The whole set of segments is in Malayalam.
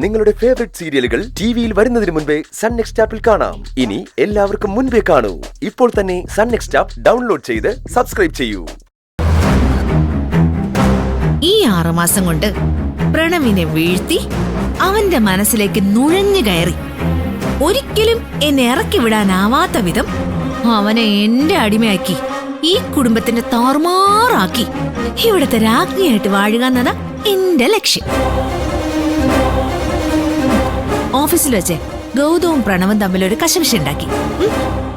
നിങ്ങളുടെ ഫേവറേറ്റ് സീരിയലുകൾ ടിവിയിൽ വരുന്നതിന് മുൻപേ സൺ നെക്സ്റ്റ് ആപ്പിൽ കാണാം. ഇനി എല്ലാവർക്കും മുൻപേ കാണൂ. ഇപ്പോൾ തന്നെ സൺ നെക്സ്റ്റ് ആപ്പ് ഡൗൺലോഡ് ചെയ്ത് സബ്സ്ക്രൈബ് ചെയ്യൂ. ഈ 6 മാസം കൊണ്ട് പ്രണവിനെ വീഴ്ത്തി അവന്റെ മനസ്സിലേക്ക് നുഴഞ്ഞു കയറി ഒരിക്കലും എന്നെ ഇറക്കി വിടാനാവാത്ത വിധം അവനെ എന്റെ അടിമയാക്കി ഈ കുടുംബത്തിന്റെ താറുമാറാക്കി ഇവിടത്തെ രാജ്ഞിയായിട്ട് വാഴുക എന്നതാ എന്റെ ലക്ഷ്യം. ഓഫീസിൽ വെച്ച് ഗൗതവും പ്രണവും തമ്മിലൊരു കശപിശ ഉണ്ടാക്കി.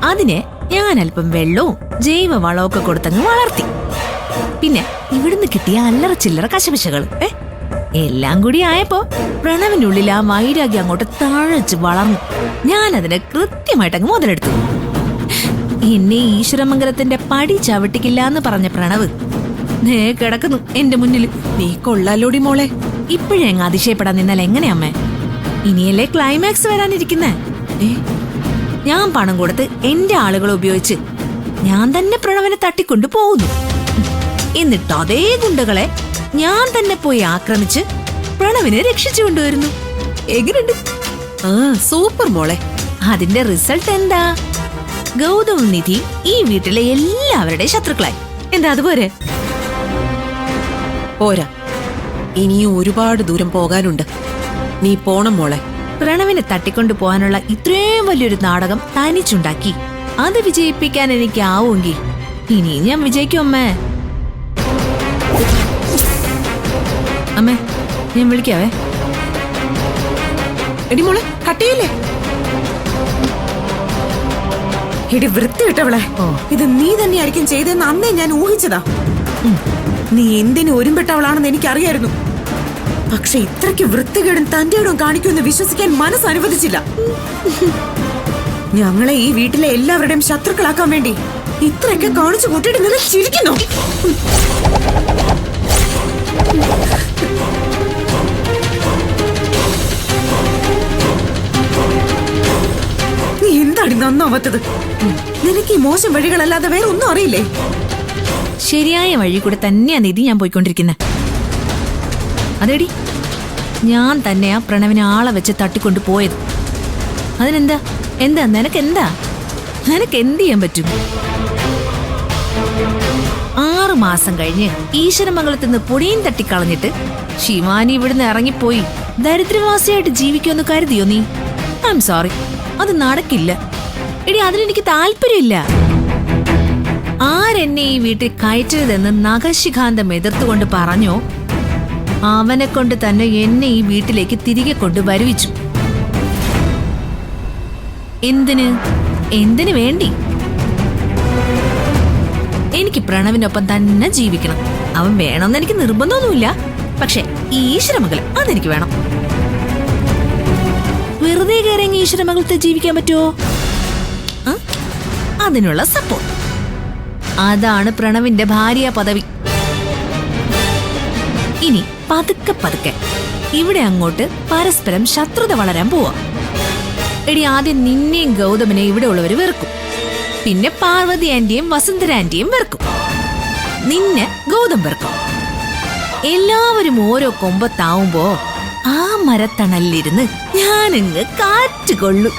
അതിന് ഞാൻ അല്പം വെള്ളവും ജൈവ വളവും ഒക്കെ കൊടുത്തങ്ങ് വളർത്തി. പിന്നെ ഇവിടുന്ന് കിട്ടിയ അല്ലറ ചില്ലറ കശപിശകൾ എല്ലാം കൂടി ആയപ്പോ പ്രണവിനുള്ളിൽ ആ വൈരാഗ്യം അങ്ങോട്ട് തഴച്ച് വളർന്നു. ഞാൻ അതിനെ കൃത്യമായിട്ടങ്ങ് മുതലെടുത്തു. എന്നെ ഈശ്വരമംഗലത്തിന്റെ പടി ചവിട്ടിക്കില്ല എന്ന് പറഞ്ഞ പ്രണവ് നേ കിടക്കുന്നു എന്റെ മുന്നിൽ. നീ കൊള്ളാലോടി മോളെ. ഇപ്പോഴേ അങ്ങ് അതിശയപ്പെടാൻ നിന്നാൽ എങ്ങനെയമ്മേ? ഇനിയല്ലേ ക്ലൈമാക്സ് വരാനിരിക്കുന്നേ. ഞാൻ പണം കൊടുത്ത് എന്റെ ആളുകളെ ഉപയോഗിച്ച് ഞാൻ തന്നെ പ്രണവിനെ തട്ടിക്കൊണ്ടു പോകുന്നു. എന്നിട്ട് അതേ ഗുണ്ടകളെ ഞാൻ തന്നെ പോയി ആക്രമിച്ച് പ്രണവിനെ രക്ഷിച്ചു കൊണ്ടുവരുന്നു. എങ്ങനെയുണ്ട്? സൂപ്പർ മോളെ. അതിന്റെ റിസൾട്ട് എന്താ? ഗൗതവും നിധി ഈ വീട്ടിലെ എല്ലാവരുടെയും ശത്രുക്കളായി. എന്താ അതുപോലെ? പോരാ, ഇനിയും ഒരുപാട് ദൂരം പോകാനുണ്ട്. നീ പോണം മോളെ. പ്രണവിനെ തട്ടിക്കൊണ്ടു പോകാനുള്ള ഇത്രയും വലിയൊരു നാടകം തനിച്ചുണ്ടാക്കി അത് വിജയിപ്പിക്കാൻ എനിക്കാവുമെങ്കിൽ ഇനിയും ഞാൻ വിജയിക്കും അമ്മേ. അമ്മേ, ഞാൻ വിളിക്കാവേ. എടി മോളെ, കട്ടിയില്ലേ? എടി വൃത്തി വിട്ടവളെ, ഇത് നീ തന്നെയായിരിക്കും ചെയ്തെന്ന് അന്നേ ഞാൻ ഊഹിച്ചതാ. നീ എന്തിനു ഒരുമ്പെട്ടവളാണെന്ന് എനിക്കറിയായിരുന്നു. പക്ഷെ ഇത്രയ്ക്ക് വൃത്തികേടും തന്റെയോടും കാണിക്കുമെന്ന് വിശ്വസിക്കാൻ മനസ്സ് അനുവദിച്ചില്ല. ഞങ്ങളെ ഈ വീട്ടിലെ എല്ലാവരുടെയും ശത്രുക്കളാക്കാൻ വേണ്ടി ഇത്രയൊക്കെ കാണിച്ചു കൂട്ടിയിട്ട് നിങ്ങൾ ചിരിക്കുന്നു. നീ എന്താടി നന്നാവാത്തത്? നിനക്ക് ഈ മോശം വഴികളല്ലാതെ വേറെ ഒന്നും അറിയില്ലേ? ശരിയായ വഴി കൂടെ തന്നെയാ നിധി ഞാൻ പോയിക്കൊണ്ടിരിക്കുന്നത്. അതെടി, ഞാൻ തന്നെയാ പ്രണവിനെ ആളെ വെച്ച് തട്ടിക്കൊണ്ടു പോയത്. അതിനെന്താ? എന്താ നിനക്കെന്താ? നിനക്ക് എന്ത് ചെയ്യാൻ പറ്റും? 6 മാസം കഴിഞ്ഞ് ഈശ്വരമംഗലത്ത് നിന്ന് പൊടിയും തട്ടിക്കളഞ്ഞിട്ട് ശിവാനി ഇവിടുന്ന് ഇറങ്ങിപ്പോയി ദരിദ്രവാസിയായിട്ട് ജീവിക്കുമെന്ന് കരുതിയോ നീ? ഐ എം സോറി, അത് നടക്കില്ല. എടി, അതിനെനിക്ക് താല്പര്യമില്ല. ആരെന്നെ ഈ വീട്ടിൽ കയറ്റരുതെന്ന് നഖശിഖാന്തം എതിർത്തുകൊണ്ട് പറഞ്ഞോ അവനെ കൊണ്ട് തന്നെ എന്നെ ഈ വീട്ടിലേക്ക് തിരികെ കൊണ്ട് വരുവിച്ചു. എന്തിനു വേണ്ടി? എനിക്ക് പ്രണവിനൊപ്പം തന്നെ ജീവിക്കണം. അവൻ വേണമെന്ന് എനിക്ക് നിർബന്ധമൊന്നുമില്ല. പക്ഷെ ഈശ്വരമംഗലം അതെനിക്ക് വേണം. വെറുതെ കയറിയെങ്കിൽ ഈശ്വരമംഗലത്ത് ജീവിക്കാൻ പറ്റുമോ? അതിനുള്ള സപ്പോർട്ട്. അതാണ് പ്രണവിന്റെ ഭാര്യ പദവി. ഇനി പതുക്കെ പതുക്കെ ഇവിടെ അങ്ങോട്ട് പരസ്പരം ശത്രുത വളരാൻ പോവാ. എടി, ആദ്യം നിന്നെയും ഗൗതമനെ ഇവിടെ ഉള്ളവര് വെറുക്കും. പിന്നെ പാർവതി ആന്റിയും വസുന്ധര ആന്റിയും വെറുക്കും. നിന്നെ ഗൗതം വെറുക്കും. എല്ലാവരും ഓരോ കൊമ്പത്താവുമ്പോ ആ മരത്തണലിലിരുന്ന് ഞാനങ്ങ് കാറ്റുകൊള്ളു.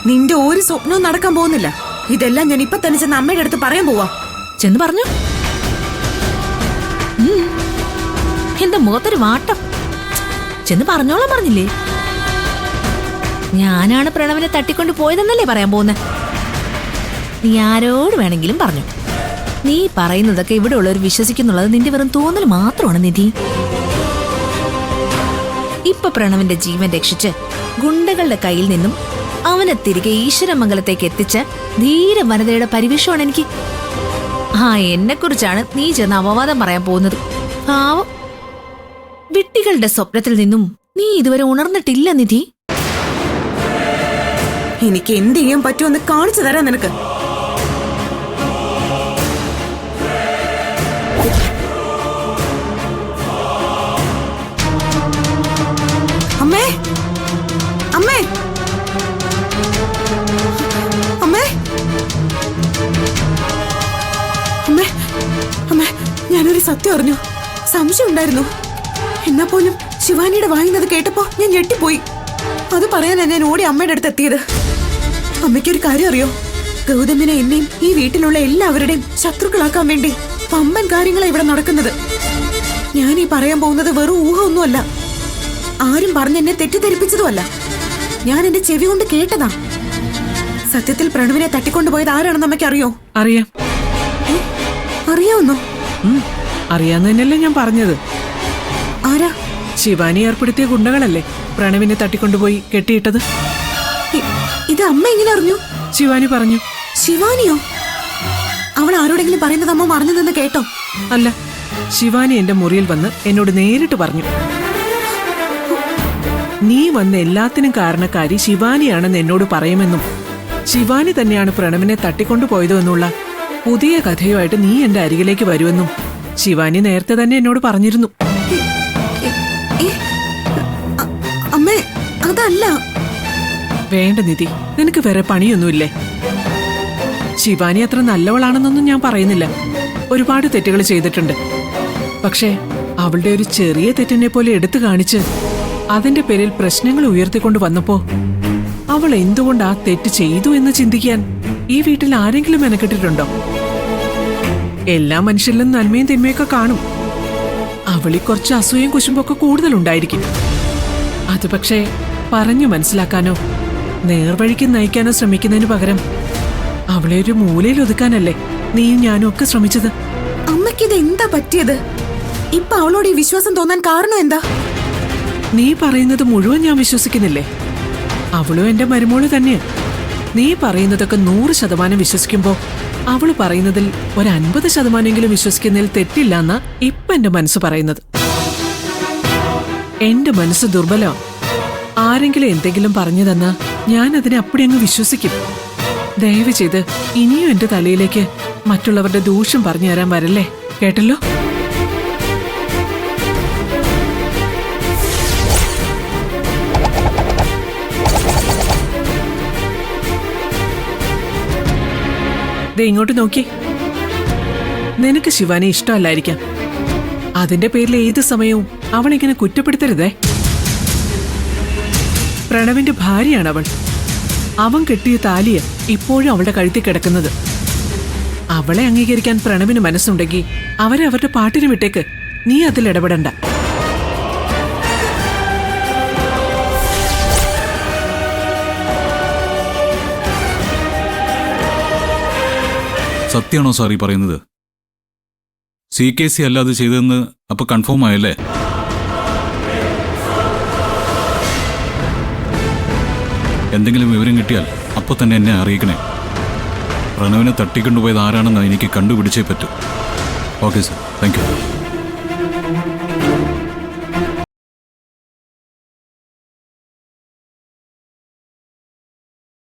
നിന്റെ ഒരു സ്വപ്നവും നടക്കാൻ പോകുന്നില്ല. ഇതെല്ലാം ഞാൻ ഇപ്പൊ തന്നെ ചെന്ന് അമ്മയുടെ അടുത്ത് പറയാൻ പോവാ. ചെന്ന് പറഞ്ഞു. എന്താ മുഖത്തൊരു വാട്ടം? ചെന്ന് പറഞ്ഞോളാം പറഞ്ഞില്ലേ? ഞാനാണ് പ്രണവിനെ തട്ടിക്കൊണ്ട് പോയതെന്നല്ലേ പറയാൻ പോകുന്നെ? നീ ആരോട് വേണമെങ്കിലും പറഞ്ഞു. നീ പറയുന്നതൊക്കെ ഇവിടെ ഉള്ളവർ വിശ്വസിക്കുന്നുള്ളത് നിന്റെ വെറും തോന്നൽ മാത്രമാണ് നിധി. ഇപ്പൊ പ്രണവിന്റെ ജീവൻ രക്ഷിച്ച് ഗുണ്ടകളുടെ കയ്യിൽ നിന്നും അവനെ ഈശ്വരമംഗലത്തേക്ക് എത്തിച്ച ധീര വനിതയുടെ പരിവേഷമാണ് എനിക്ക്. എന്നെ കുറിച്ചാണ് നീ ചെന്ന് അപവാദം പറയാൻ പോകുന്നത്. പാവം, വിട്ടികളുടെ സ്വപ്നത്തിൽ നിന്നും നീ ഇതുവരെ ഉണർന്നിട്ടില്ല നിധി. എനിക്ക് എന്ത് ചെയ്യാൻ പറ്റുമെന്ന് കാണിച്ചു തരാം നിനക്ക്. അമ്മേ, അമ്മേ, അമ്മേ, അമ്മേ, അമ്മേ, ഞാനൊരു സത്യം അറിഞ്ഞു. സംശയം ഉണ്ടായിരുന്നു. എന്നാ പോലും ശിവാനിയുടെ വായുന്നത് കേട്ടപ്പോ ഞാൻ ഞെട്ടിപ്പോയി. അത് പറയാനാ ഞാൻ ഓടി അമ്മയുടെ അടുത്ത് എത്തിയത്. അമ്മയ്ക്കൊരു കാര്യം അറിയോ? ഗൗതമിനെ എന്നെയും ഈ വീട്ടിലുള്ള എല്ലാവരുടെയും ശത്രുക്കളാക്കാൻ വേണ്ടി പമ്പൻ കാര്യങ്ങളാ ഇവിടെ നടക്കുന്നത്. ഞാൻ ഈ പറയാൻ പോകുന്നത് വെറും ഊഹമൊന്നുമല്ല. ആരും പറഞ്ഞ് എന്നെ തെറ്റിദ്ധരിപ്പിച്ചതുമല്ല. ഞാൻ എന്റെ ചെവി കൊണ്ട് കേട്ടതാ. സത്യത്തിൽ പ്രണവിനെ തട്ടിക്കൊണ്ടുപോയത് ആരാണെന്ന് അമ്മയ്ക്ക് അറിയോ? അറിയാം. അറിയാവുന്നോ? അറിയാന്ന് തന്നെയല്ലേ ഞാൻ പറഞ്ഞത്. ആരാ? ശിവാനി ഏർപ്പെടുത്തിയ ഗുണ്ടകളല്ലേ പ്രണവിനെ തട്ടിക്കൊണ്ടുപോയി കെട്ടിയിട്ടത്. ഇത് അമ്മ എങ്ങനെ അറിഞ്ഞു? ശിവാനി പറഞ്ഞു. ശിവാനിയോ? അവൾ ആരോടെങ്കിലും പറയുന്നത് അമ്മ മറന്നു നിന്ന് കേട്ടോ? അല്ല, ശിവാനി എന്റെ മുറിയിൽ വന്ന് എന്നോട് നേരിട്ട് പറഞ്ഞു, നീ വന്ന എല്ലാത്തിനും കാരണക്കാരി ശിവാനിയാണെന്ന് എന്നോട് പറയുമെന്നും ശിവാനി തന്നെയാണ് പ്രണവിനെ തട്ടിക്കൊണ്ടുപോയതെന്നുള്ള പുതിയ കഥയുമായിട്ട് നീ എന്റെ അരികിലേക്ക് വരുമെന്നും ശിവാനി നേരത്തെ തന്നെ എന്നോട് പറഞ്ഞിരുന്നു. അമ്മേ, അതല്ല. വേണ്ട നിധി, നിനക്ക് വേറെ പണിയൊന്നുമില്ലേ? ശിവാനി അത്ര നല്ലവളാണെന്നൊന്നും ഞാൻ പറയുന്നില്ല. ഒരുപാട് തെറ്റുകൾ ചെയ്തിട്ടുണ്ട്. പക്ഷേ അവളുടെ ഒരു ചെറിയ തെറ്റിനെ പോലെ എടുത്തു കാണിച്ച് അതിന്റെ പേരിൽ പ്രശ്നങ്ങൾ ഉയർത്തിക്കൊണ്ട് വന്നപ്പോ അവൾ എന്തുകൊണ്ട് ആ തെറ്റ് ചെയ്തു എന്ന് ചിന്തിക്കാൻ ഈ വീട്ടിൽ ആരെങ്കിലും മെനക്കെട്ടിട്ടുണ്ടോ? എല്ലാ മനുഷ്യരിലും നന്മയും തിന്മയൊക്കെ കാണും. അവളി കുറച്ച് അസൂയം കുശുമ്പൊക്കെ കൂടുതലുണ്ടായിരിക്കും. അത് പക്ഷേ പറഞ്ഞു മനസ്സിലാക്കാനോ നേർവഴിക്ക് നയിക്കാനോ ശ്രമിക്കുന്നതിന് പകരം അവളെ ഒരു മൂലയിൽ ഒതുക്കാനല്ലേ നീയും ഞാനും ഒക്കെ ശ്രമിച്ചത്. അമ്മയ്ക്കിത് എന്താ പറ്റിയത്? ഇപ്പൊ അവളോട് ഈ വിശ്വാസം തോന്നാൻ കാരണം എന്താ? നീ പറയുന്നത് മുഴുവൻ ഞാൻ വിശ്വസിക്കുന്നില്ലേ? അവളും എന്റെ മരുമോള് തന്നെയാ. നീ പറയുന്നതൊക്കെ 100% വിശ്വസിക്കുമ്പോ അവള് പറയുന്നതിൽ 50% വിശ്വസിക്കുന്നതിൽ തെറ്റില്ല എന്നാ ഇപ്പൊ എന്റെ മനസ്സ് പറയുന്നത്. എന്റെ മനസ്സ് ദുർബലം. ആരെങ്കിലും എന്തെങ്കിലും പറഞ്ഞു തന്നാ ഞാൻ അതിനെ അപ്പടി അങ്ങ് വിശ്വസിക്കും. ദയവ് ചെയ്ത് ഇനിയും എന്റെ തലയിലേക്ക് മറ്റുള്ളവരുടെ ദൂഷ്യം പറഞ്ഞു തരാൻ വരല്ലേ, കേട്ടല്ലോ? ഇങ്ങോട്ട് നോക്കി. നിനക്ക് ശിവാനി ഇഷ്ടമല്ലായിരിക്കാം. അതിന്റെ പേരിൽ ഏത് സമയവും അവളിങ്ങനെ കുറ്റപ്പെടുത്തരുതേ. പ്രണവിന്റെ ഭാര്യയാണ് അവൾ. അവൻ കെട്ടിയ താലിയ ഇപ്പോഴും അവളുടെ കഴുത്തിൽ കിടക്കുന്നത്. അവളെ അംഗീകരിക്കാൻ പ്രണവിന് മനസ്സുണ്ടെങ്കിൽ അവരെ അവരുടെ പാട്ടിന് വിട്ടേക്ക്. നീ അതിൽ ഇടപെടണ്ട. സത്യമാണോ സാർ ഈ പറയുന്നത്? CKC അല്ലാതെ ചെയ്തതെന്ന് അപ്പൊ കൺഫേം ആയല്ലേ? എന്തെങ്കിലും വിവരം കിട്ടിയാൽ അപ്പൊ തന്നെ എന്നെ അറിയിക്കണേ. പ്രണവിനെ തട്ടിക്കൊണ്ടുപോയത് ആരാണെന്ന് എനിക്ക് കണ്ടുപിടിച്ചേ പറ്റൂ. Okay sir, thank you.